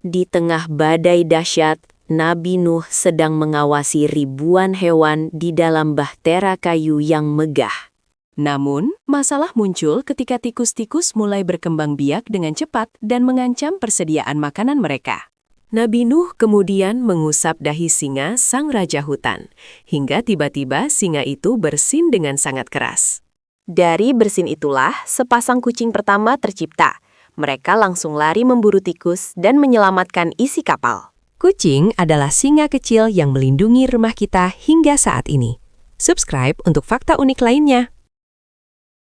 Di tengah badai dahsyat, Nabi Nuh sedang mengawasi ribuan hewan di dalam bahtera kayu yang megah. Namun, masalah muncul ketika tikus-tikus mulai berkembang biak dengan cepat dan mengancam persediaan makanan mereka. Nabi Nuh kemudian mengusap dahi singa sang raja hutan, hingga tiba-tiba singa itu bersin dengan sangat keras. Dari bersin itulah sepasang kucing pertama tercipta. Mereka langsung lari memburu tikus dan menyelamatkan isi kapal. Kucing adalah singa kecil yang melindungi rumah kita hingga saat ini. Subscribe untuk fakta unik lainnya.